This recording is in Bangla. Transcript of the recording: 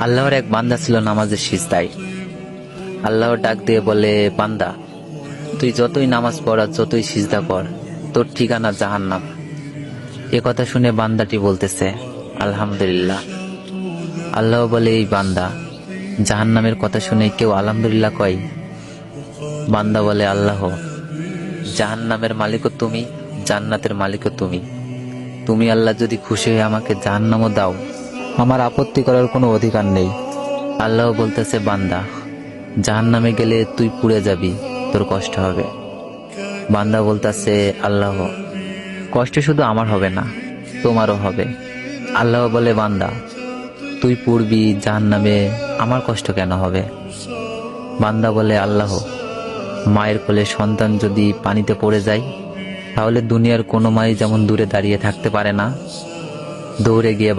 আল্লাহর এক বান্দা ছিল নামাজের সিজদায়। আল্লাহর ডাক দিয়ে বলে, বান্দা, তুই যতই নামাজ পড় আর যতই সিজদা কর, তোর ঠিকানা জাহান্নাম। এ কথা শুনে বান্দাটি বলতেছে, আলহামদুলিল্লাহ। আল্লাহ বলে, এই বান্দা, জাহান্নামের কথা শুনে কেউ আলহামদুলিল্লাহ কয়? বান্দা বলে, আল্লাহ, জাহান্নামের মালিকও তুমি, জান্নাতের মালিকও তুমি। তুমি আল্লাহ যদি খুশি হয়ে আমাকে জাহান্নামও দাও, আমার আপত্তি করার কোনো অধিকার নেই। আল্লাহ বলতেছে, বান্দা, জাহান্নামে গেলে তুই পুড়ে যাবি, তোর কষ্ট হবে। বান্দা বলতেছে, আল্লাহ, কষ্ট শুধু আমার হবে না, তোমারও হবে। আল্লাহ বলে, বান্দা, তুই পুড়বি জাহান্নামে, আমার কষ্ট কেন হবে? বান্দা বলে, আল্লাহ, মায়ের কোলে সন্তান যদি পানিতে পড়ে যায়, তাহলে দুনিয়ার কোনো মাই যেমন দূরে দাঁড়িয়ে থাকতে পারে না, দৌড়ে গিয়ে